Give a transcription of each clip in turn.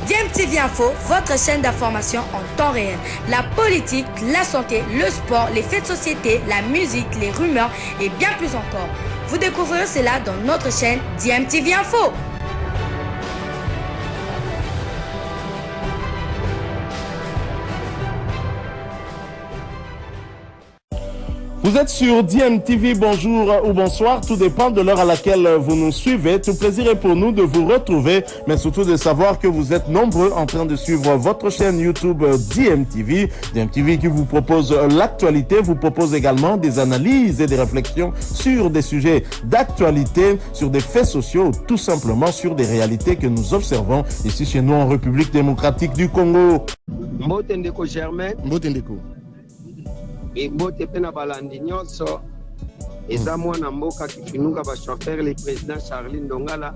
DMTV Info, votre chaîne d'information en temps réel. La politique, la santé, le sport, les faits de société, la musique, les rumeurs et bien plus encore. Vous découvrirez cela dans notre chaîne DMTV Info. Vous êtes sur DMTV, bonjour ou bonsoir, tout dépend de l'heure à laquelle vous nous suivez. Tout plaisir est pour nous de vous retrouver, mais surtout de savoir que vous êtes nombreux en train de suivre votre chaîne YouTube DMTV. DMTV qui vous propose l'actualité, vous propose également des analyses et des réflexions sur des sujets d'actualité, sur des faits sociaux, tout simplement sur des réalités que nous observons ici chez nous en République démocratique du Congo. Mbotendeko Germain. Mbotendeko. Mbote pe na balandi nyonso eza mwana mboka kifinuka ba chauffeur le président Charlie Ndongala.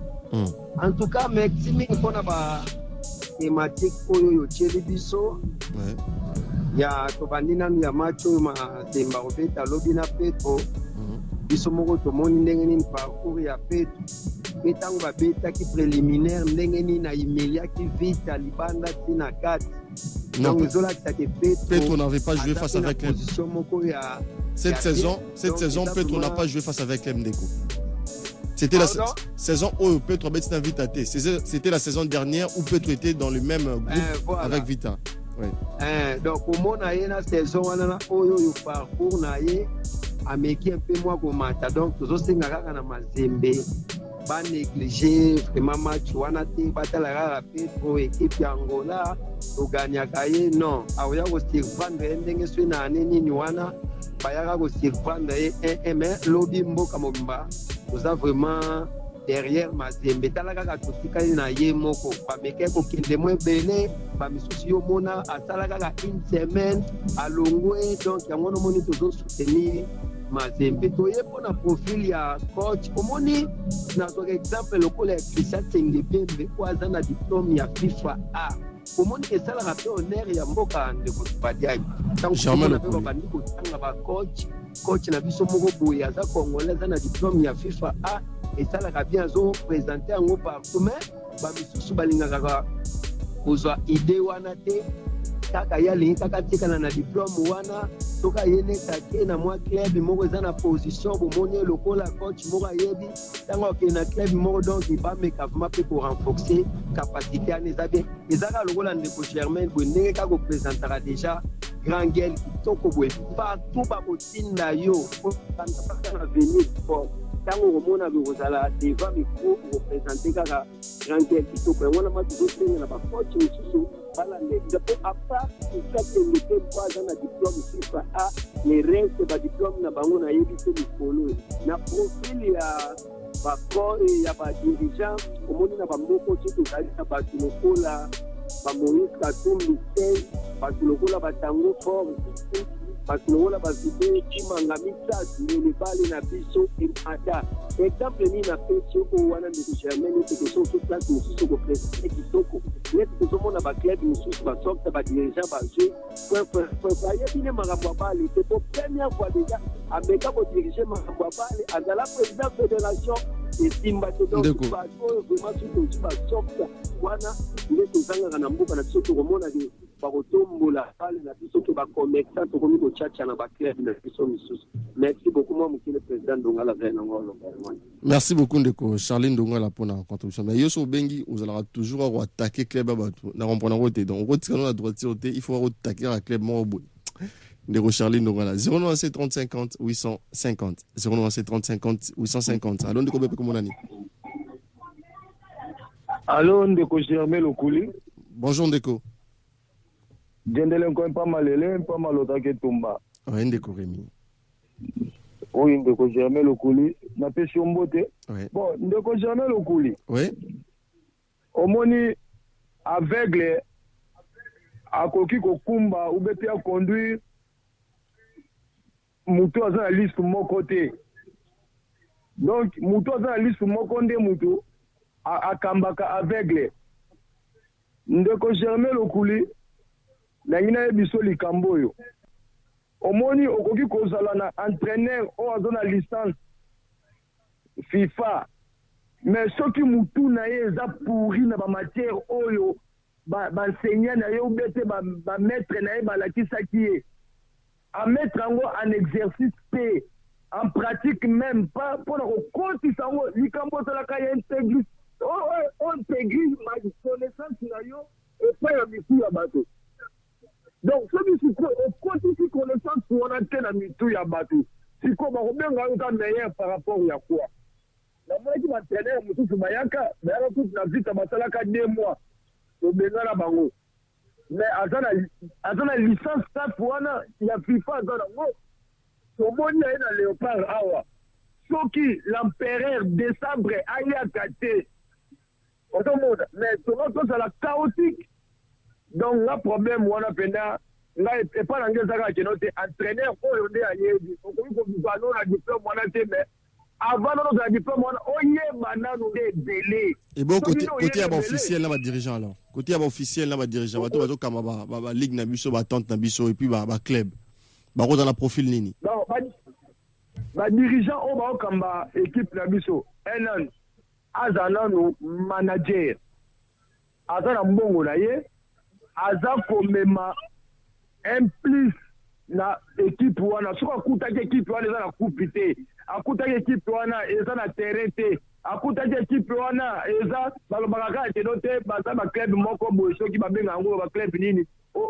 En tout cas merci mingi mpona ba thématique oyo yotieli biso ya tobandi nanu ya match oyo mazemba kobeta lobi na Petro biso moko tomoni ndenge nini parcours ya Petro mpe ntango babetaki préliminaire ndenge nini ayimeliaki vite libanda tina kati. Non, Petro n'avait pas joué face avec M. Cette saison, Petro n'a pas joué face avec MDECO. C'était la saison où Petro a été invité. C'était la saison dernière où Petro était dans le même groupe voilà. Avec Vita. Ouais. Donc, au moment où la saison, on a eu parcours, a méqué un peu moins comme ça. Donc, tous ces gars qui ont mazembe, pas négligé vraiment match wana te batala rara Petro équipe ya Angola to gagna kaye non aoya ko surprendre ndenge swina nini ni wana bayaka ko surprendre mais lobby mboka mobimba oza vraiment derrière mazembe talaka ka totika na ye moko ba meke ko kende mo bele ba misusu yo mona asalaka ka une semaine alongwe donc yango no moni to soutenir mazembe toye pona profil ya coach omoni na kwa exemple lokola ya Christian Tengebembe kwa zana diplôme ya FIFA A omoni esala ka pe honneur ya mboka ndeko badiaki tango na pe babandi ko tanga ba coach na biso moko boye aza congolais na diplôme ya FIFA A esala ka bien zo présenter yango partout mais ba misusu balingaka kozwa idée wana te kaka yali kaka tikana na diplôme wana toka yene take na mwa club moko eza na position bomoni lokola coach moko yebi tango ke na club moko donc il va me vraiment pour renforcer capacité en ezabé ezaka lokola ndeko Germain Bondenge ka ko présentera déjà grand gueule kitoko boye partout ba botinda yo pour na venir pour tango romona bizala devant micro pour présenter kaka grand gueule kitoko ngona ma tuzo na ba coach mususu voilà les à part ça que le thème pas dans la diplôme FIFA A les restes ba diplôme na bango na yebi te mikolo na profil ya ba corps ya ba dirigeant omoni na ba moko tout kali na ba tulokola ba Moïse Katumbi ba tulokola ba tango fort batulokola bazide kimanga mitatu le bali na biso imada exemple ni na peso o wana ndiko Germain ni peso tout place mususu ko presque kitoko net peso mona ba club mususu ba sorte ba dirigeant ba jeu point ya bine makambo bali c'est pour première fois déjà ameka ko diriger makambo bali azala président fédération et simba to donc ba vraiment tout ba sorte wana ndiko zanga na mbuka na biso ko mona de bakotombola pale na biso ke bakomekta tokomi kochacha na baclub na biso misusu. Merci beaucoup moi monsieur le président Ndongala vraiment ngolo. Merci beaucoup ndeko Charlie Ndongala pour la contribution. Mais yoso bengi vous allez toujours attaquer club abatu na comprendre côté donc route la droite côté il faut attaquer un club mobo. Ndeko Charlie Ndongala 097 30 50 850 097 30 50 850. Allô ndeko bepe comme nani. Allô ndeko Germain Lokuli. Bonjour ndeko. Dendele encore pas mal pas mal otake tumba. Oui, ndeko Rémi. Oui, ndeko Germain Lokuli, na pesi mbote. Bon, ndeko Germain Lokuli. Oui. Omoni aveugle akoki kokumba ou bete a conduire mutu aza na liste moko te. Donc mutu aza na liste moko nde mutu akambaka aveugle. Ndeko Germain Lokuli nangina yebiso likambo oyo omoni okoki kozala na entraîneur o azo na licence FIFA mais soki mutu na ye eza pourri na ba matière oyo enseignant na ye ou bien ba maître na ye balakisaki ye à mettre en exercice P, en pratique même pas pour la reconnaissance sango likambo la kaya intégrer intégrer ma connaissance na yo et pas ya mitu ya bato. Donc celui qui continue connaissance pour on antenne na mitu ya bato. Si ko ba robenga yo ka meilleur par rapport ya quoi. La moi qui m'entraîner mutu bayaka, mais alors toute la vie ta basala ka 2 mois. To benga na bango. Mais azana licence staff wana ya FIFA azana ngo tomoni na na Léopard awa soki l'empereur décembre ayaka te otomona mais tout ça la chaotique donc la problème wana penda nga et pas ngezaka ke note entraîneur oyo nde ayebi okomi ko bano na diplôme wana te mais avant notre diplôme on yeba nanu nde délai. Et bon côté ya ba officiel na ba dirigeant alors côté ya ba officiel na ba dirigeant bato kama ba ligue na biso ba tente na biso et puis ba club ba ko dans la profil nini non ba dirigeant o ba kamba équipe na biso un azana no manager azana mbongo na ye aza komema un plus na équipe wana soka kutaki équipe wana eza na coupe te akutaki équipe wana eza na terrain te akutaki équipe wana eza balobaka kaka te no te baza baclub moko boye soki babenga yango baclub nini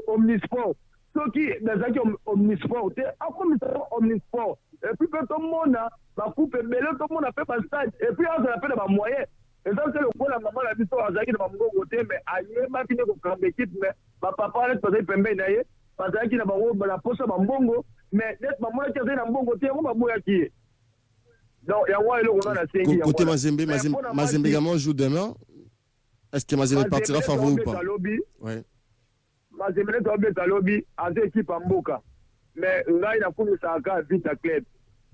omnisport soki bazalaki omnisport te akomisa omnisport et puis mpe tomona bacoupe ebele tomona mpe bastade et puis azala mpe na bamoyen eza se lokola mama na biso azalaki na bamongongo te mais ayebaki nde kokamba équipe mais bapapa wana bazali pembeni na ye bazalaki na bango na poso bambongo mais neti bamonaki azali na mbongo te yango baboyaki ye. Donc il y a un eloko na sengi côté Mazembe également joue demain. Est-ce que Mazembe partira favori ou pas? Ouais. Mazembe to beta lobby en équipe en Mboka. Mais là il a connu ça à vite à club.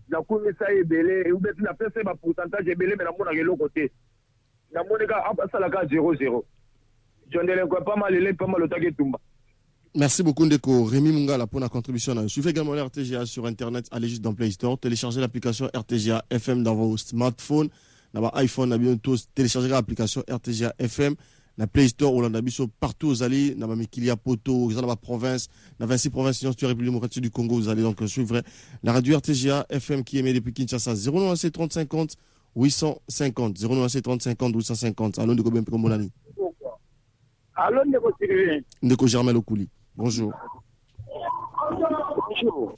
Il a connu ça ebelé ou bien il a fait un pourcentage ebelé mais na mona ngelo côté. Na monika ça la 0-0. Je ne le pas mal les pas mal otake tumba. Merci beaucoup Ndeko. Rémi Mungala pour la contribution. Suivez également RTGA sur Internet. Allez juste dans Play Store. Téléchargez l'application RTGA FM dans vos smartphones. Dans votre iPhone, na bientôt téléchargez l'application RTGA FM. Dans Play Store, ou dans biso partout vous allez. Dans Mikilia Poto, dans la province, dans 26 provinces, sinon c'est la République démocratique du Congo. Vous allez donc suivre la radio RTGA FM qui émet depuis Kinshasa 097 30 50 850 097 30 50 850. Allô Ndeko Bempe Kombolani. Allô Ndeko Sylvain. Ndeko Germain Okuli. Bonjour. Bonjour.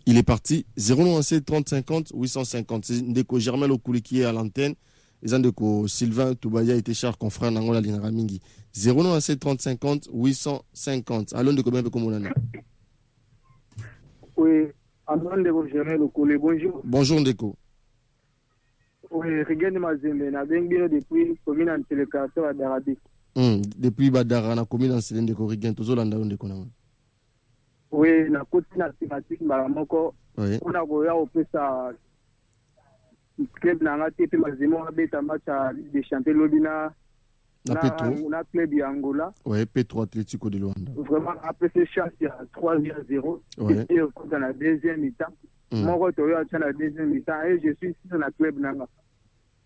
Il est parti 097 30 50 850. C'est Ndeko Germain Okuli qui est à l'antenne. Et Ndeko Sylvain Toubaya était cher confrère Nangola Linara Mingi. 097 30 50 850. Allô Ndeko Bempe Kombolani. Oui, allô Ndeko Germain Okuli. Bonjour. Bonjour Ndeko. Oui, regarde Mazembe, na bengino depuis commune en télécrateur à Darabi. Depuis Badara, na commune en Célène de Corrigan, tout ça, l'anda de Konama. Oui, na côté na thématique, maramoko, oui. On a goya au peu ça, club na ngati, puis Mazembe, on a bête un match à des champions Lobina, na club Angola. Oui, P3 Atlético de Luanda. Vraiment, après ce chance, il y a 3-0, oui. Et dans la deuxième mi-temps. Moi, je suis la deuxième mi-temps et je suis ici dans la club Nanga.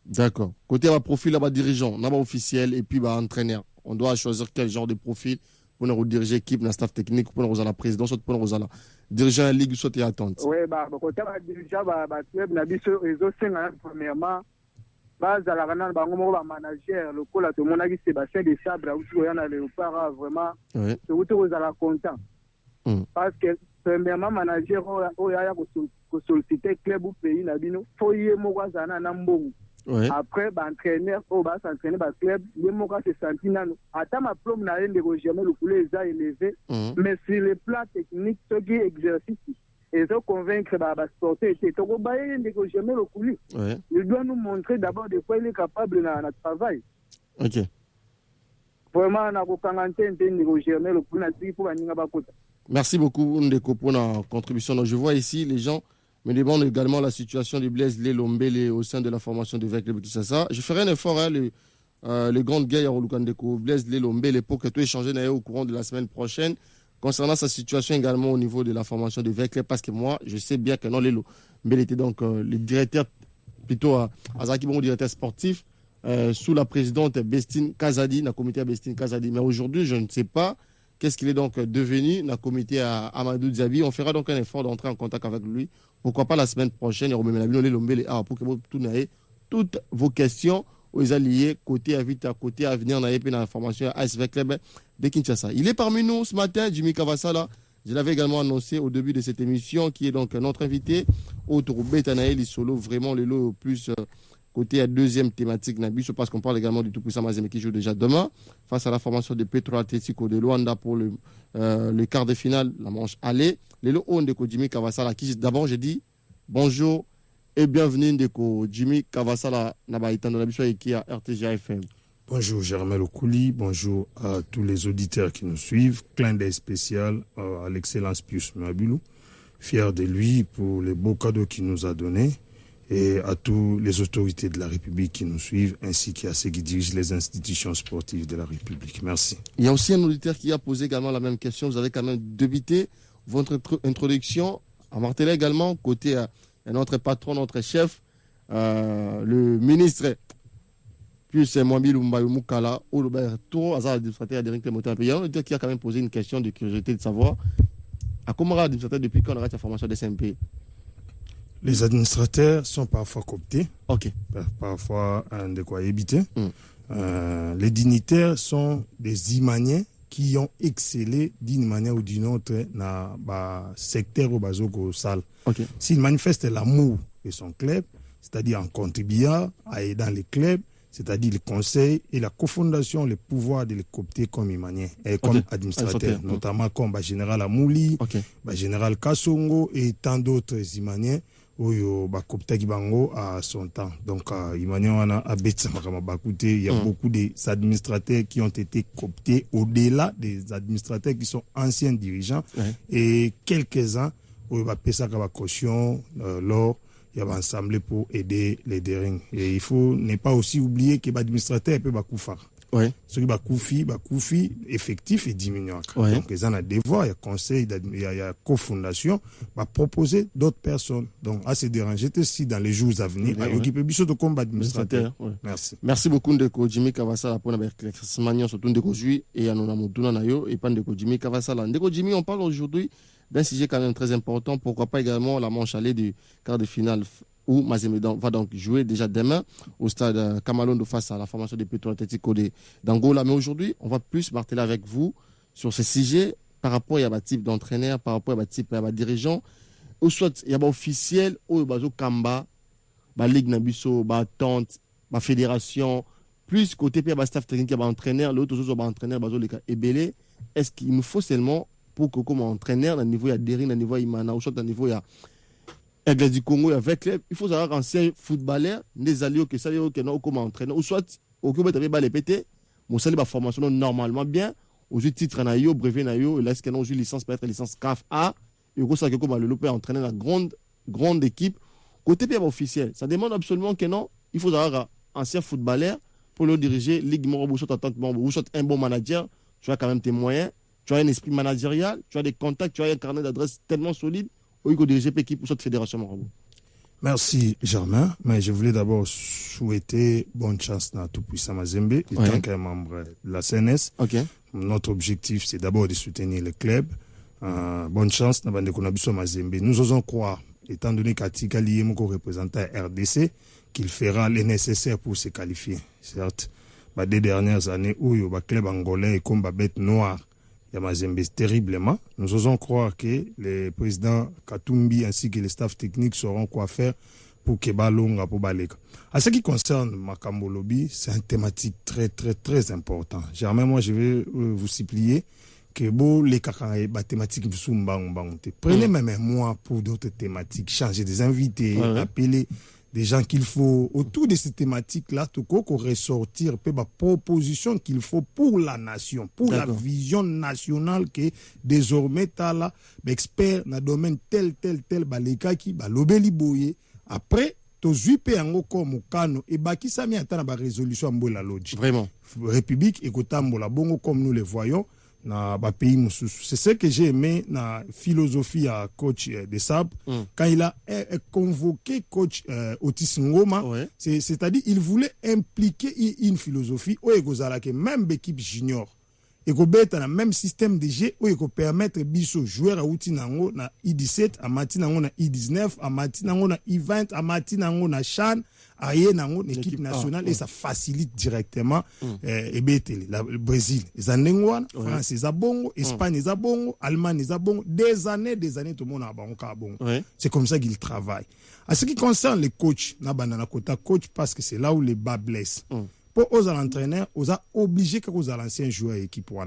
D'accord. Côté à profil, là-bas dirigeant, là-bas officiel et puis entraîneur. On doit choisir quel genre de profil pour nous diriger l'équipe, la staff technique, pour nous la présidence, soit pour nous la diriger la ligue, soit et attente. Oui, côté dirigeant, club Nabiso, réseau, c'est premièrement, base à la renard, manager, le col à tout le monde, Sébastien Desabre, où il y en a Léopard, vraiment, c'est où vous allez content. Parce que, premièrement, manager, il y a solliciter club ou pays, il faut y avoir un mbongo. Ouais. Après, entraîneur, va s'entraîner dans le club, il va se sentir. Attends, ma plombe n'a rien de jamais le poulet est élevé. Mais sur le plan technique, ce qui est exercice, et ça convaincre les sportifs, c'est que jamais le poulet. Il doit nous montrer d'abord de quoi il est capable dans notre travail. Ok. Vraiment, on a jamais le poulet pour merci beaucoup, Ndeko, pour la contribution. Donc, je vois ici les gens me demandent également la situation de Blaise Lelombele au sein de la formation de Vec le Kinshasa. Je ferai un effort, le grand gars Ndeko, Blaise Lelombele, pour que tu échanges au courant de la semaine prochaine concernant sa situation également au niveau de la formation de Vec, parce que moi, je sais bien que non, Lelombele était donc le directeur, plutôt Azaki Bon, directeur sportif sous la présidente Bestine Kazadi, dans le comité Bestine Kazadi. Mais aujourd'hui, je ne sais pas qu'est-ce qu'il est donc devenu dans le comité à Amadou Diaby. On fera donc un effort d'entrer en contact avec lui. Pourquoi pas la semaine prochaine, pour que vous tournez toutes vos questions aux alliés, côté à vite à côté à venir dans l'information à ASV Club de Kinshasa. Il est parmi nous ce matin, Jimmy Kavassala. Je l'avais également annoncé au début de cette émission, qui est donc notre invité, autre Betanaël Solo, vraiment le lot plus côté à deuxième thématique Nabiso, parce qu'on parle également du tout-puissant Mazembe qui joue déjà demain face à la formation de Petro Atlético de Luanda pour le quart de finale, la manche aller. Le lot on de Jimmy Kavassala, qui d'abord j'ai dit bonjour et bienvenue de Jimmy Kavassala Nabaïtan de Nabiso et qui a RTGA FM. Bonjour Germain Lokouli, bonjour à tous les auditeurs qui nous suivent. Clin d'œil spécial à l'excellence Pius Mabulou, fier de lui pour les beaux cadeaux qu'il nous a donnés, et à tous les autorités de la République qui nous suivent, ainsi qu'à ceux qui dirigent les institutions sportives de la République. Merci. Il y a aussi un auditeur qui a posé également la même question. Vous avez quand même débité votre introduction à marteler également, côté à notre patron, notre chef, le ministre plus Mwambi Moukala, ou le retour à l'administrateur Adrien Clémentin. Il y a un auditeur qui a quand même posé une question de curiosité de savoir à comment l'administrateur depuis quand on arrête la formation des SMP. Les administrateurs sont parfois cooptés, ok, parfois de quoi éviter. Les dignitaires sont des Imaniens qui ont excellé d'une manière ou d'une autre dans le secteur au Bazoko Sal. okay. S'ils manifestent l'amour de son club, c'est-à-dire en contribuant à aider dans les clubs, c'est-à-dire le conseil et la cofondation, le pouvoir de les coopter comme Imanien et comme administrateur, notamment comme Général Amouli, Général Kassongo et tant d'autres Imaniens. Il à son temps. Donc, il y a beaucoup d'administrateurs qui ont été cooptés au-delà des administrateurs qui sont anciens dirigeants et quelques-uns où il va payer sa caution lors il va ensemble pour aider les dérings. Et il faut ne pas aussi oublier que l'administrateur peut faire. Ce qui va koufi effectif et diminuant. Donc, ils ont un devoir, il y a conseil, il y a cofondation, va proposer d'autres personnes. Donc, à se déranger aussi dans les jours à venir, à occuper de combat administrateur. Merci. Merci beaucoup de Jimmy Kavassala pour l'éclaircissement surtout de Jui et à Nonamutuna Nayo et pas de Jimmy Kavassala. De Jimmy, on parle aujourd'hui d'un sujet quand même très important. Pourquoi pas également la manche allée du quart de finale où Mazembe va donc jouer déjà demain au stade Kamalondo face à la formation des Petro Atlético d'Angola. Mais aujourd'hui, on va plus marteler avec vous sur ce sujet par rapport à un type d'entraîneur, par rapport à un type de dirigeant, ou soit il y a un officiel, ou il y a un Kamba, la Ligue Nabiso, la Tente, la Fédération, plus côté il y a un staff technique, il y a un entraîneur, l'autre chose, il y a un entraîneur, et Belé. Est-ce qu'il nous faut seulement pour que comme entraîneur, dans le niveau il y a Dering, dans le niveau il y a Imana, ou soit dans le niveau il y a Aigle du Congo avec club, il faut savoir ancien footballeur, des alliés que ça que non comme entraîneur ou soit au club tu avais pété, mon salaire formation normalement bien, au titre na yo, brevet na yo, là est-ce que non licence peut être licence CAF A, et au ça que comme le peut entraîner la grande équipe côté bien officiel. Ça demande absolument que non, il faut savoir ancien footballeur pour le diriger Ligue Morobo soit un bon manager, tu as quand même tes moyens, tu as un esprit managérial, tu as des contacts, tu as un carnet d'adresse tellement solide. Merci Germain, mais je voulais d'abord souhaiter bonne chance à tout puissant Mazembe, étant qu'un membre de la CNS. Notre objectif c'est d'abord de soutenir le club. Bonne chance à Bandekonabiso Mazembe. Nous osons croire, étant donné qu'Atika Liemoko représente RDC, qu'il fera le nécessaire pour se qualifier. Certes, des dernières années où le club angolais est comme bête noire. Mazembe terriblement. Nous osons croire que le président Katumbi ainsi que les staffs techniques sauront quoi faire pour que Balonga pour Baleka. À ce qui concerne Makambo Lobby, c'est une thématique très très très importante. Germain, moi je vais vous supplier que les thématiques prenez même un mois pour d'autres thématiques, changer des invités, appeler des gens qu'il faut autour de ces thématiques-là, tout qu'on ressortir la proposition qu'il faut pour la nation, pour la vision nationale que désormais tu as là, expert dans le domaine tel, baleka qui ba lobeli boye. Après, tu as un comme Kano et qui s'est mis à la résolution de la logique. Vraiment. République et Kotambola Bongo comme nous le voyons. na ba pays mususu. C'est ce que j'ai aimé na philosophie à coach de Sab quand il a convoqué coach Otis Ngoma, c'est-à-dire il voulait impliquer une philosophie où il que même l'équipe junior et qu'on beta na même système de jeu où il peut permettre biso joueur à outil nango na I17 à mati nango na I19 à mati nango na I20 à mati nango na CHAN à nango l'équipe nationale et ça facilite directement et beteli le Brésil les anengwa France les abongo Espagne les abongo Allemagne les abongo des années tout le monde a bongo c'est comme ça qu'il travaille. En ce qui concerne les coachs na banana kota coach parce que c'est là où les bas blessent. Pour aux entraîneurs, aux a obligé que aux anciens joueurs équipe pour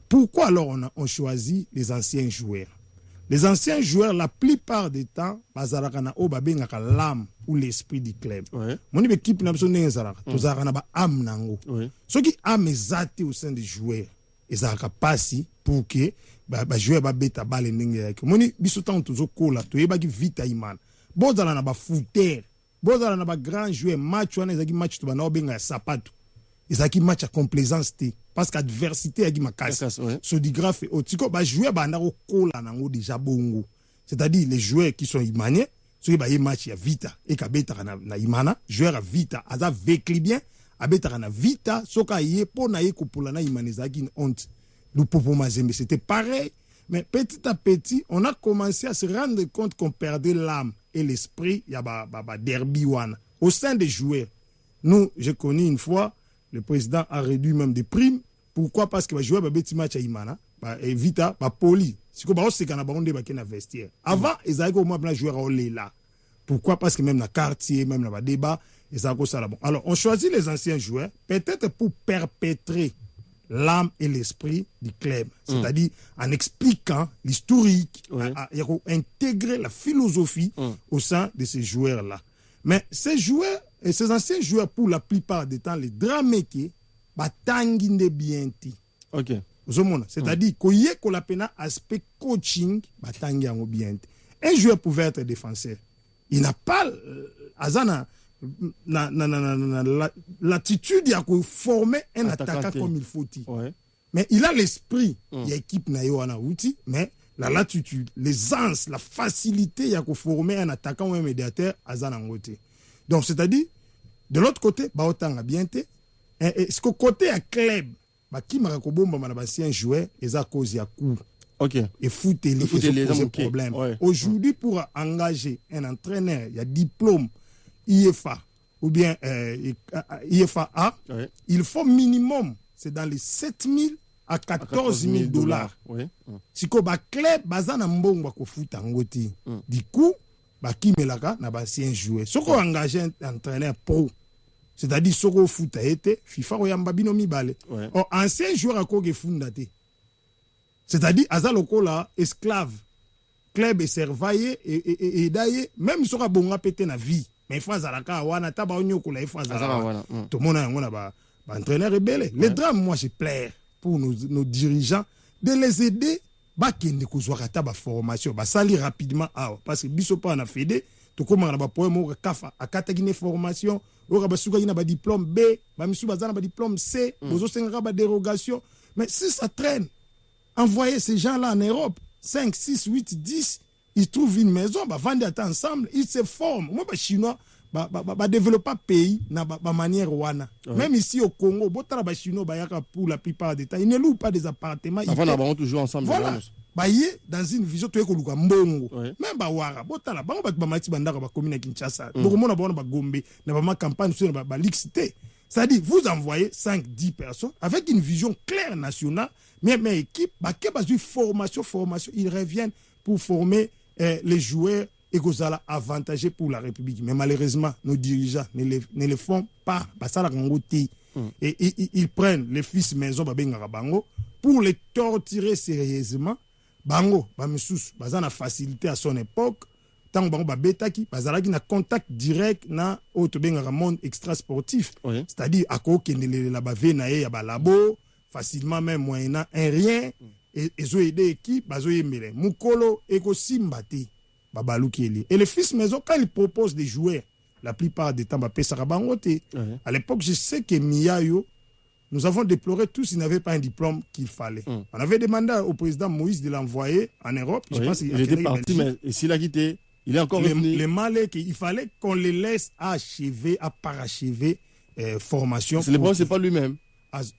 Pourquoi alors on choisit les anciens joueurs? Les anciens joueurs, la plupart du temps, bazalakana o babengaka l'âme ou l'esprit du club. Mon équipe n'a besoin d'un zalaka, tozalaka ba âme nango. Ce qui âme ezate au sein des joueurs, ezalaka passi pour que ba joueur ba beta balle ndenge yake. Moni biso tant tozo kola, toyeba ki vita imana. Bozala na ba footer. Bozala na ba grand joueur match wana ezaki match to bana obenga sapato. Ezaki match à complaisance te parce qu'adversité yaki makasi. So di graphe otiko ba joueur bana ko kola nango déjà bongo. C'est-à-dire les joueurs qui sont imaniés, ceux qui match ya vita et ka beta na imana, joueur a vita aza vekli bien, a beta na vita soka yé po na yé kopula na imanezaki une honte. Nous popo mazembe c'était pareil. Mais petit à petit, on a commencé à se rendre compte qu'on perdait l'âme et l'esprit, il y a derby one. Au sein des joueurs, nous, j'ai connu une fois, le président a réduit même des primes. Pourquoi? Parce que les joueurs ont petit match à Imana, et Vita, poli. C'est comme si on a un vestiaire. Avant, ils avaient au moins un joueur à là. Pourquoi? Parce que même dans le quartier, même dans le débat, ils avaient ça là-bas. Alors, on choisit les anciens joueurs, peut-être pour perpétrer l'âme et l'esprit du club. C'est-à-dire en expliquant l'historique, intégrer la philosophie au sein de ces joueurs-là. Mais ces joueurs, et ces anciens joueurs, pour la plupart du temps, les dramétiers, batangi ne bienti. Ok. C'est-à-dire qu'on a un aspect coaching, batangi en bienti. Un joueur pouvait être défenseur. Il n'a pas l'attitude à former un attaquant comme il faut. Mais il a l'esprit, il y a équipe mais la latitude, l'aisance, la facilité à former un attaquant ou un médiateur à Zanangote. Donc c'est-à-dire de l'autre côté, baotanga bienté et ce côté à club, qui m'a rakobomba manabasien joueur et à cause ya coup. OK. Et fouter les problèmes. Aujourd'hui pour engager un entraîneur, il y a diplôme IFA ou bien IFA A, il faut minimum, c'est dans les 7 000 à 14 000 dollars. Si ko ba club bazana mbongo ko futa ngoti. Du coup, ba kimelaka na ba sien jouer. Soko engager un entraîneur pro. C'est-à-dire soko futa été FIFA ko yamba bino mibale. Or ancien joueur a ko ge funda te. C'est-à-dire azaloko la esclave. Club est servaillé et d'ailleurs même soko bonga pété na vie. Mais il faut azalaka wana taba onyokola il faut azalaka. Tout le monde a ba entraîneur rebelle. Les drames moi je plaire pour nos dirigeants de les aider ba kende ko zwa kata ba formation ba sali rapidement parce que biso pa na fédé to koma na ba poème o kafa akata gine formation o ba suka gina ba diplôme B ba misu bazana ba diplôme C bozo senga ba dérogation. Mais si ça traîne, envoyer ces gens-là en Europe 5 6 8 10 ils trouvent une maison, bah vendent ensemble, ils se forment. Moi, bah chinois, bah développer pays na ba manière wana. Même ici au Congo, botala ba chinois bah yaka pour la plupart des temps, ils ne louent pas des appartements. Ils vont toujours ensemble. Voilà. Bah dans une vision to ekoluka mbongo. Même ba wara, botala ba ba mati bandaka ba commune Kinshasa. Donc on a ba Gombe, na ba campagne sur ba l'XT. C'est-à-dire vous envoyez 5-10 personnes avec une vision claire nationale, mais équipe bah que ba formation, ils reviennent pour former les joueurs et Gozala avantagés pour la République. Mais malheureusement, nos dirigeants ne le font pas. Et ils prennent les fils maison Bango pour les torturer sérieusement. Bango, Bamissous, Bazana facilité à son époque. Tant Bango Babetaki, Bazalaki na contact direct na Autobenga monde extra sportif. C'est-à-dire, à quoi qu'il ne la bave na ya balabo, facilement même moyennant un rien. Et ils ont aidé l'équipe, ils ont aimé Mukolo et Simbati, Babalou Kieli. Et les fils maison, quand ils proposent des joueurs, la plupart des temps, à l'époque, je sais que Miyayo, nous avons déploré tous, il n'avait pas un diplôme qu'il fallait. On avait demandé au président Moïse de l'envoyer en Europe. Je pense il était parti, mais s'il a quitté, il est encore revenu. Les Malais, il fallait qu'on les laisse achever, à parachever formation. Le problème, ce n'est pas lui-même.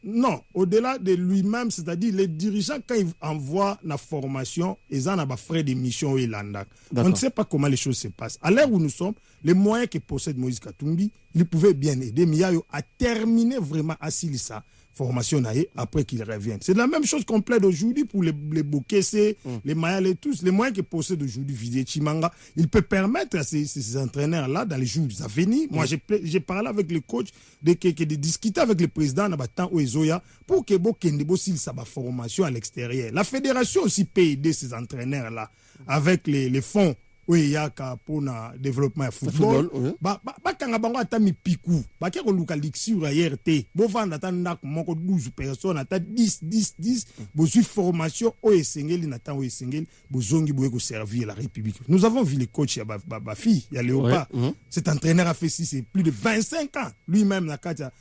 Non, au-delà de lui-même, c'est-à-dire les dirigeants, quand ils envoient la formation, ils ont des frais d'émission au Landak. On ne sait pas comment les choses se passent. À l'heure où nous sommes, les moyens que possède Moïse Katumbi, il pouvait bien aider Miayo à terminer vraiment à Silissa formation après qu'il revienne. C'est la même chose qu'on plaide aujourd'hui pour les Bokesse, les Mayal et tous. Les moyens que possède aujourd'hui Vizé Chimanga, il peut permettre à ces entraîneurs-là, dans les jours à venir. Moi, j'ai parlé avec le coach de discuter avec le président Nabatan Oezoya pour que Bokendebo Silissa formation à l'extérieur. La fédération aussi peut aider ces entraîneurs-là avec les fonds. Oui, il y a pour le développement du football. Kanga bango ata mipiku. Ba ke ko luka sur RT. Bo vanda ta ndak moko 12 personnes ata 10. Bo su formation o esengeli na tan o esengeli bo zongi bo ko servir la République. Nous avons vu le coach ya ba fille, ya Léopard. Cet entraîneur a fait c'est plus de 25 ans. Lui-même na katia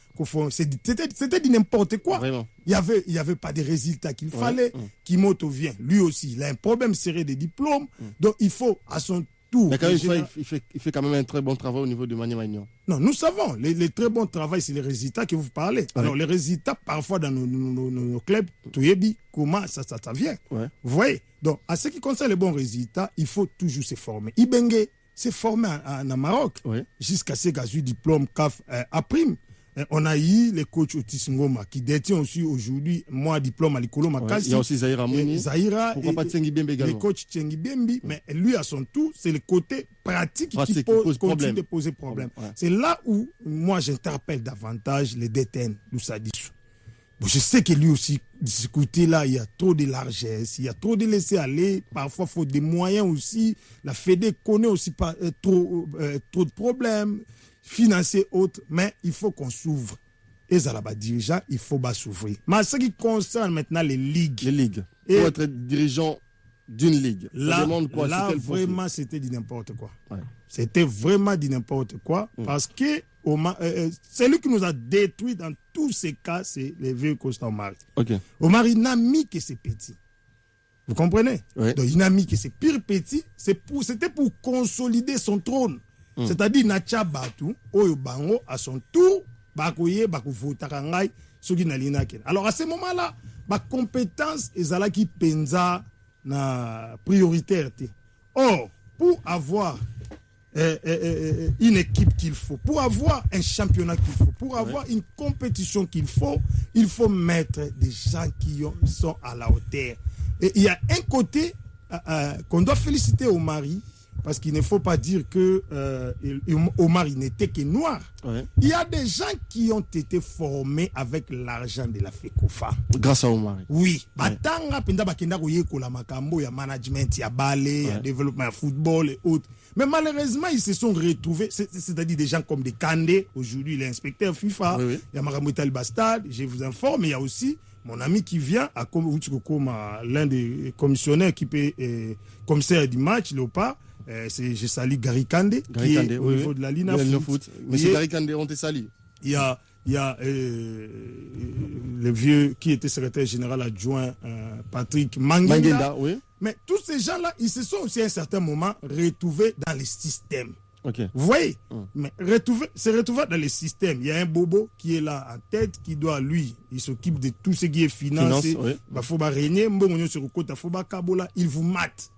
c'était du n'importe quoi. Vraiment. Il y avait pas de résultats qu'il fallait. Kimoto vient, lui aussi, il a un problème serré des diplômes. Donc il faut à son tour. Mais quand même, il fait quand même un très bon travail au niveau de Mania Magnon. Non, nous savons, les très bons travail, c'est les résultats que vous parlez. Alors les résultats, parfois dans nos clubs, Touyebi, comment ça vient. Vous voyez. Donc à ce qui concerne les bons résultats, il faut toujours se former. Ibenge s'est formé en Maroc jusqu'à ce qu'il ait eu diplôme CAF à prime. On a eu les coachs Otis Ngoma qui détient aussi aujourd'hui moi diplôme à l'Ikolo Makasi. Il y a aussi Zahira Mouni. Pourquoi pas Tsengi Bembe également. Les coachs Tsengi Bembe, mais lui à son tour, c'est le côté pratique qui continue de poser problème. C'est là où moi j'interpelle davantage les DTN, Loussadichou. Bon, je sais que lui aussi, de ce côté-là, il y a trop de largesse, il y a trop de laisser aller. Parfois, il faut des moyens aussi. La Fédé connaît aussi pas trop de problèmes financiers autres, mais il faut qu'on s'ouvre. Et ça là-bas, dirigeant, il faut s'ouvrir. Mais ce qui concerne maintenant les ligues. Les ligues. Pour être dirigeant d'une ligue. Là, ça demande quoi? Là vraiment, c'était du n'importe quoi. C'était vraiment du n'importe quoi. Parce que celui qui nous a détruit dans tous ces cas, c'est le vieux Costa Omari. Omari n'a mis que c'est petit. Vous comprenez? Donc, il n'a mis que c'est pire petit. C'était pour consolider son trône. C'est-à-dire, Nacha Batu, Oyo Bango, à son tour, Bakoye, Bakouvoutaka Kangai, Sogi Nalinaken. Alors, à ce moment-là, ma compétence est là qui pensa na prioritaire. Or, pour avoir une équipe qu'il faut, pour avoir un championnat qu'il faut, pour avoir une compétition qu'il faut, il faut mettre des gens qui sont à la hauteur. Et il y a un côté qu'on doit féliciter au mari, parce qu'il ne faut pas dire que Omar il n'était que noir. Il y a des gens qui ont été formés avec l'argent de la FECOFA. Grâce à Omar. Oui. Batanga penda bakenda ko la makambo ya management, ya ballet, ya développement, ya football et autres. Mais malheureusement, ils se sont retrouvés, c'est-à-dire des gens comme des Kandé, aujourd'hui l'inspecteur FIFA, il y a Maramoutal Bastard, je vous informe, mais il y a aussi mon ami qui vient à l'un des commissionnaires qui peut commissaire du match, Léopard. Je salue Gary Kandé, qui est au niveau de la Lina Foot. Monsieur Gary Kandé, on te salue. Il y a le vieux qui était secrétaire général adjoint, Patrick Mangenda. Mais tous ces gens-là, ils se sont aussi à un certain moment retrouvés dans les systèmes. Vous voyez, mais se retrouver dans les systèmes. Il y a un bobo qui est là en tête, qui doit, il s'occupe de tout ce qui est financé. Il vous mate.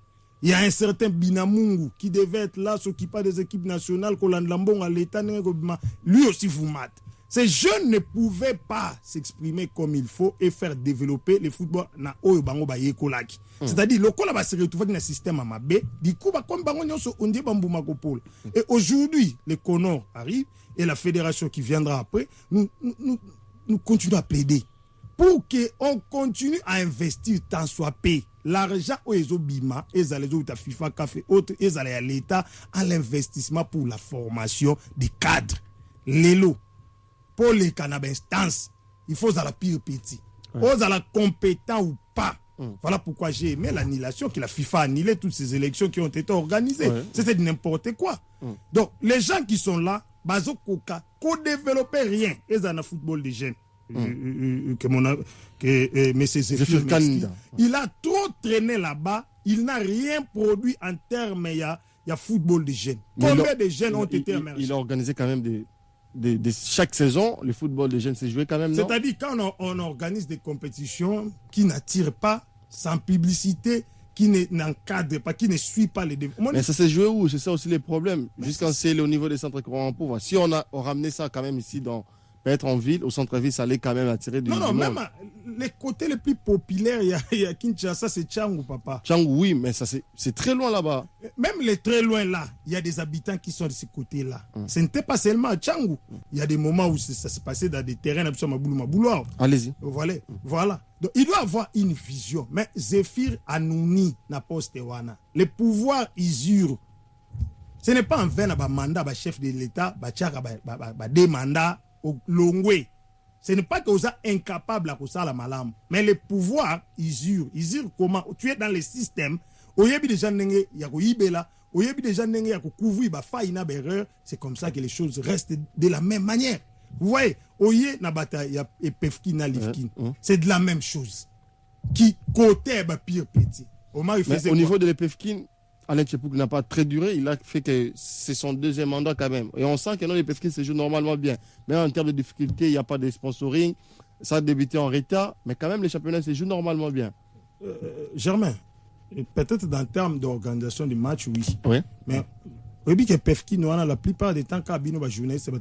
Il y a un certain Binamungu qui devait être là, s'occuper des équipes nationales, lui aussi vous mate. Ces jeunes ne pouvaient pas s'exprimer comme il faut et faire développer le football na oyo bango ba yekolaki. C'est-à-dire le kola va se retrouver dans un système amabe, du coup ba comme bango nyonso ondie bambuma kopol. Et aujourd'hui, les Conors arrivent et la fédération qui viendra après, nous continuons à plaider pour qu'on continue à investir tant soit payé. L'argent aux Bima, les autres FIFA, Café, autres, et à l'État à l'investissement pour la formation des cadres. L'élo, pour les cannabis instances, il faut à la pire petit. Aux à la compétent ou pas. Voilà pourquoi j'ai aimé l'annulation que la FIFA a annulé toutes ces élections qui ont été organisées. C'était n'importe quoi. Donc, les gens qui sont là, Bazo Koka, co-développer rien, et dans le football des jeunes. mais c'est Zéphir Kanda. Il a trop traîné là-bas. Il n'a rien produit en termes, il y a football de jeunes. Combien de jeunes ont été émergés? Il a organisé quand même chaque saison, le football des jeunes s'est joué quand même, non? C'est-à-dire quand on organise des compétitions qui n'attirent pas, sans publicité, qui n'encadre pas, qui ne suit pas les développements. Mais ça s'est joué où? C'est ça aussi les problèmes. Jusqu'en c'est au niveau des centres courants en pauvre. Si on ramenait ça quand même ici peut-être en ville, au centre-ville, ça allait quand même attirer du monde. Même les côtés les plus populaires, il y a Kinshasa, c'est Tchangou, papa. Tchangou, oui, mais ça c'est très loin là-bas. Même les très loin là, il y a des habitants qui sont de ce côté-là. Ce n'était pas seulement à Tchangou. Il y a des moments où ça se passait dans des terrains, allez-y. Voilà. Donc, il doit avoir une vision. Mais Zéphir Anouni n'a pas Stewana. Le pouvoir usure. Ce n'est pas en vain un mandat, un chef de l'État, des mandats au Longwe. Ce n'est pas que vous êtes incapable à ça la malam, mais le pouvoir usure. Usure comment? Tu es dans le système. C'est comme ça que les choses restent de la même manière. Vous voyez, Oye Nabata, il y a Pefkin à Lifkin. C'est de la même chose. Qui côté pire petit. Au niveau de l'Epefkin, Alain Tchepouk n'a pas très duré. Il a fait que c'est son deuxième mandat quand même. Et on sent que l'Epefkin se joue normalement bien. Mais en termes de difficulté, il n'y a pas de sponsoring. Ça a débuté en retard. Mais quand même, les championnats se jouent normalement bien. Germain, peut-être dans le terme d'organisation du match, oui. Oui. Mais oui, que Pefkin, la plupart des temps, quand il y a journée, c'est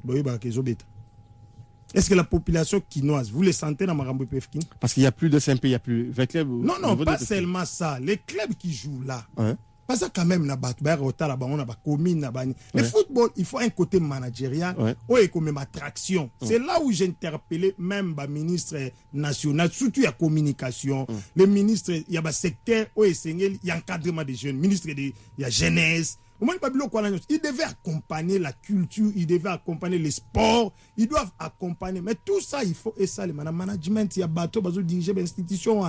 est-ce que la population quinoise, vous les sentez dans Marambo Pefkin? Parce qu'il n'y a plus de SMP, il n'y a plus 20 clubs. Non, pas seulement ça. Les clubs qui jouent là, pas ça quand même, le football, il faut un côté managérial, et comme une attraction. C'est là où j'ai interpellé même le ministre national, surtout il y a communication, le ministre, il y a un secteur, il y a encadrement des jeunes, ministre il y a jeunesse. Il devait accompagner la culture, il devait accompagner les sports, ils doivent accompagner. Mais tout ça, il faut, et ça, le management, il y a bateau, il y a diriger l'institution.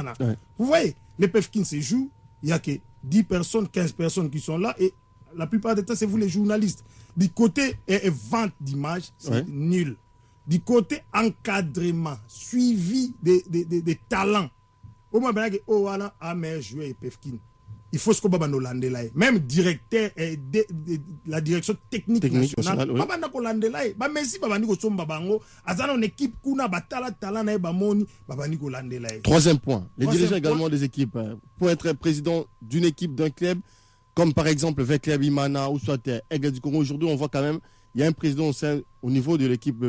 Vous voyez, les Pefkin se jouent, il n'y a que 10 personnes, 15 personnes qui sont là, et la plupart du temps, c'est vous les journalistes. Du côté vente d'images, c'est nul. Du côté encadrement, suivi des talents. Au moins, il y a un meilleur joueur et Pefkin. Il faut ce qu'on va nous lander là. Même directeur de la direction technique nationale. Baba na ko lander là. Ba Messi baba ni ko somba bango. Azana une équipe kuna batala talent na ba moni baba ni ko lander là. Troisième point. Les dirigeants également des équipes. Pour être président d'une équipe, d'un club, comme par exemple avec Club Imana ou soit Aigle du Congo, aujourd'hui on voit quand même, il y a un président au niveau de l'équipe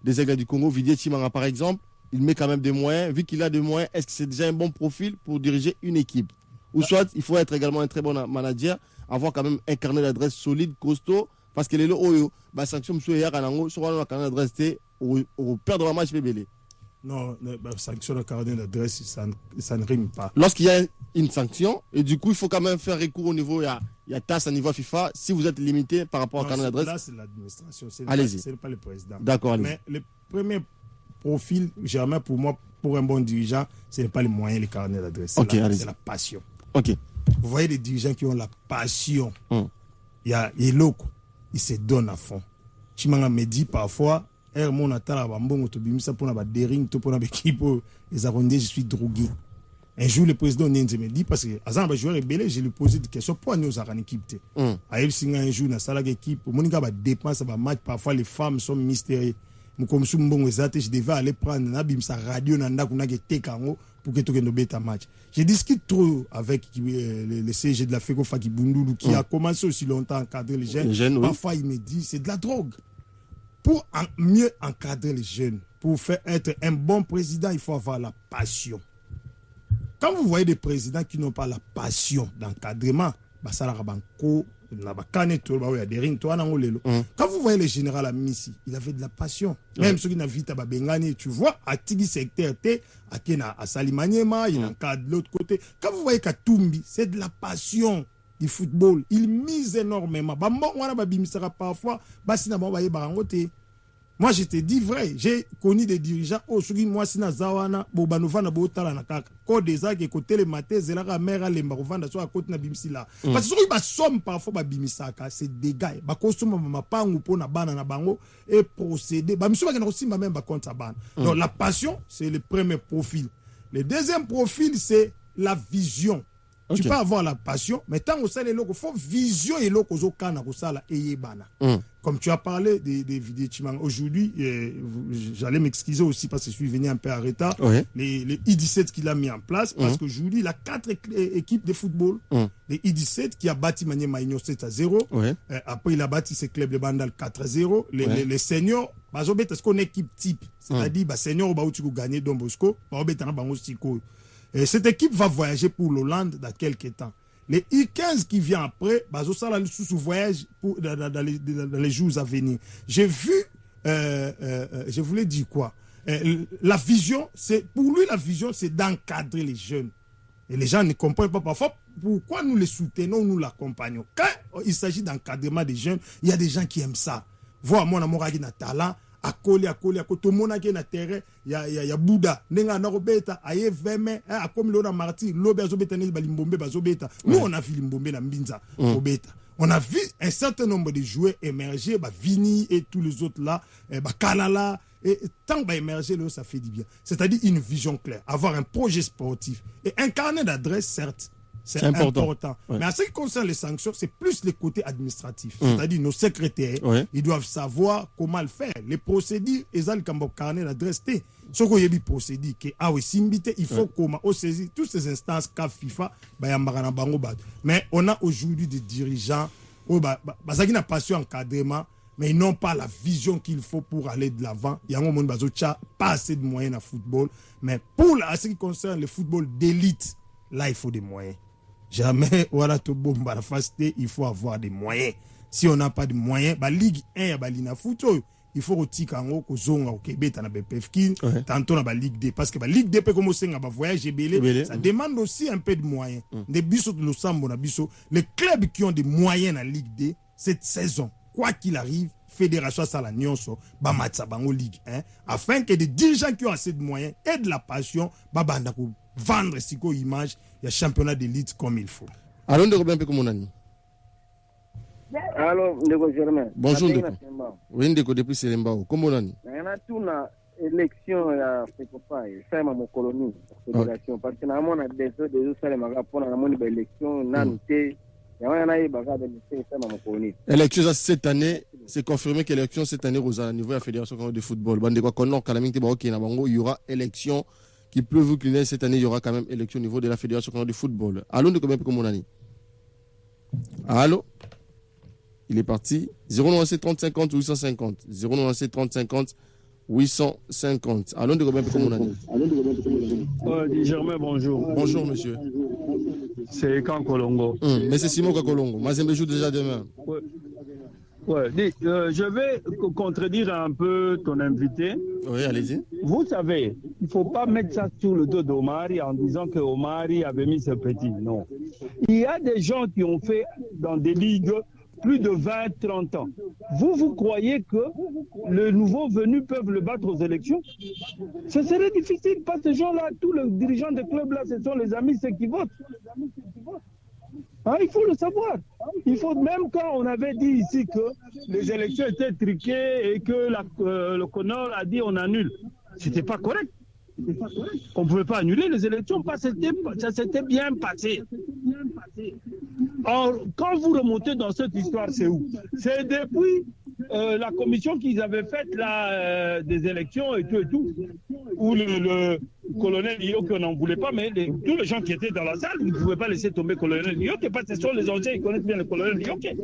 des Aigles du Congo, Vidier Chimanga par exemple, il met quand même des moyens. Vu qu'il a des moyens, est-ce que c'est déjà un bon profil pour diriger une équipe? Ou soit il faut être également un très bon manager, avoir quand même un carnet d'adresse solide, costaud, parce que les lots, bah sanction monsieur hier à sur un carnet d'adresse au perdre un match bébé. Non, sanction de carnet d'adresse, ça ne rime pas. Lorsqu'il y a une sanction, et du coup il faut quand même faire recours au niveau, il y a TAS à niveau FIFA, si vous êtes limité par rapport au carnet d'adresse. Là c'est l'administration, ce n'est pas le président. D'accord. Mais le premier profil, Germain, pour moi, pour un bon dirigeant, ce n'est pas les moyens, les carnets d'adresse, c'est la passion. Okay. Vous voyez des dirigeants qui ont la passion. Il y a Eloko, ils se donnent à fond. Chimanga me dit parfois, mon atala bambongo to bimisa pour na dering to pour na équipe les arrondis, je suis drogué. Un jour le président Nenze me dit parce que azan ba joueur rebelle, je lui posé des questions pourquoi nous avons équipe. Aïe singa un jour na sala équipe, monika ba dépense ba match parfois les femmes sont mystérieuses. Comme je devais aller prendre sa radio pour que tu aies un match. Je discute trop avec le CG de la FECO Faki Bundoulou qui a commencé aussi longtemps à encadrer les jeunes. Parfois, il me dit c'est de la drogue. Pour mieux encadrer les jeunes, pour faire être un bon président, il faut avoir la passion. Quand vous voyez des présidents qui n'ont pas la passion d'encadrement, ça la quand vous voyez le général Amissi, il avait de la passion. Même ceux qui n'ont vite à Bengani, tu vois, à Tigui secteur T, à Salimaniema, il encadre de l'autre côté. Quand vous voyez Katumbi, c'est de la passion du football. Il mise énormément. Parfois, Moi, je te dis vrai, j'ai connu des dirigeants, moi, si na zawana, bobanova na botala na kaka. Code des qui côté le matin, zelaka mère les marovanda soit à côté na bimsila. Parce que ba somme parfois ba bimisaka, c'est des gars. Ba kosuma ma pangu po na bana na bango et procéder. Ba misuma kana aussi même ba contre bana. Donc la passion, c'est le premier profil. Le deuxième profil, c'est la vision. Okay. Tu peux avoir la passion, mais tant que ça, il faut vision et l'eau et bana. Comme tu as parlé des vidéos aujourd'hui, j'allais m'excuser aussi parce que je suis venu un peu en retard. Les I-17 qu'il a mis en place, parce qu'aujourd'hui, il a 4 équipes de football. Les I-17 qui a bâti Manier Maïno 7-0. Après, il a bâti ses clubs de Bandal 4-0. Les seniors, est-ce qu'on est équipe type? C'est-à-dire, les seniors, ils ont gagné Don Bosco. Et cette équipe va voyager pour l'Hollande dans quelques temps. Les I-15 qui viennent après, ça va sous voyage dans les jours à venir. J'ai vu, je voulais dire quoi? La vision, pour lui, la vision, c'est d'encadrer les jeunes. Et les gens ne comprennent pas parfois pourquoi nous les soutenons, nous l'accompagnons. Quand il s'agit d'encadrement des jeunes, il y a des gens qui aiment ça. Voir mon amour avec un talent. À coller, tout le monde a un terrain, il y a Bouddha, Nenga Norobeta, Aye Veme, à comme l'on a marti, l'Obe Zobeta, Balimbombe, Bazobeta. Nous, on a vu Limbombe, la Mbinza, Obeta. On a vu un certain nombre de joueurs émerger, Vini et tous les autres là, Kalala, et tant émerger, ça fait du bien. C'est-à-dire une vision claire, avoir un projet sportif et un carnet d'adresse, certes. C'est important. Ouais. Mais en ce qui concerne les sanctions, c'est plus le côté administratif. C'est-à-dire nos secrétaires, ils doivent savoir comment le faire. Les procédures, ils ont le carnet d'adresse. Ce qu'il y a des procédures, il faut comment saisir toutes ces instances CAF, FIFA, mais on a aujourd'hui des dirigeants qui ont passion encadrement, mais ils n'ont pas la vision qu'il faut pour aller de l'avant. Il y a pas assez de moyens dans le football. Mais pour ce qui concerne le football d'élite, là, il faut des moyens. Jamais, il faut avoir des moyens. Si on n'a pas de moyens, Ligue 1, il faut retirer au Québec, tantôt dans la Ligue 2. Parce que la Ligue 2 peut commencer à voyager, ça demande aussi un peu de moyens. Les clubs qui ont des moyens dans la Ligue 2, cette saison, quoi qu'il arrive, Fédération Salagnon, Bamatsabango Ligue 1, afin que des dirigeants qui ont assez de moyens et de la passion, vendre Siko image, il y a championnat d'élite comme il faut. Allons de Robin Pekomonani. Allô, Ndeko Germain. Bonjour Ndeko. Oui, Ndeko depuis Selembao. Comment on a tout na élection ya Fekopa, ça m'a mon colonie fédération parce que na mon a des ça les maga pour na mon élection nanté. Élection cette année, c'est confirmé que l'élection cette année au niveau de la Fédération de football. Il y aura élection qui peut vous cliner cette année, il y aura quand même élection au niveau de la Fédération de football. Allô, de combien comme on a dit? Allô? Il est parti. 097 30 50 850. 097 30 50 850. Allô, de combien comme on a dit? Germain, bonjour. Bonjour, monsieur. C'est quand Kolongo. Mais c'est Simon Kolongo. Mazembe joue déjà demain. Je vais contredire un peu ton invité. Oui, allez-y. Vous savez, il ne faut pas mettre ça sur le dos d'Omari en disant que Omari avait mis ce petit. Non. Il y a des gens qui ont fait dans des ligues plus de 20-30 ans. Vous croyez que les nouveaux venus peuvent le battre aux élections? Ce serait difficile parce que ces gens-là, tous les dirigeants des clubs-là, ce sont les amis, ceux qui votent. Hein, il faut le savoir. Il faut, même quand on avait dit ici que les élections étaient truquées et que le Connor a dit on annule, c'était pas correct. On ne pouvait pas annuler les élections parce que ça s'était bien passé. Or, quand vous remontez dans cette histoire, c'est où? C'est depuis la commission qu'ils avaient faite là, des élections et tout, où le colonel Nioke, on n'en voulait pas, mais tous les gens qui étaient dans la salle ne pouvaient pas laisser tomber le colonel Nioke parce que ce sont les anciens qui connaissent bien le colonel Nioke.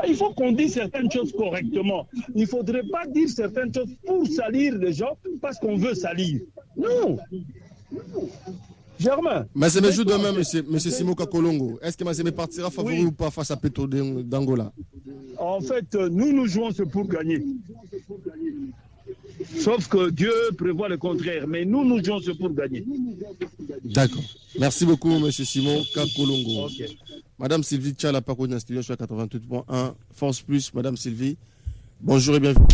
Il faut qu'on dise certaines choses correctement. Il ne faudrait pas dire certaines choses pour salir les gens parce qu'on veut salir. Non. Germain. Mazembe joue demain, monsieur Simon Kolongo. Est-ce que Mazembe partira favori ou pas face à Petro d'Angola? En fait, nous jouons pour gagner. Sauf que Dieu prévoit le contraire. Mais nous jouons pour gagner. D'accord. Merci beaucoup, monsieur Simon Kolongo. Okay. Madame Sylvie Tchala, Paco dans studio sur 88.1. Force Plus, Madame Sylvie. Bonjour et bienvenue.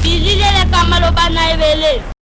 bilile le kamalo bana ebele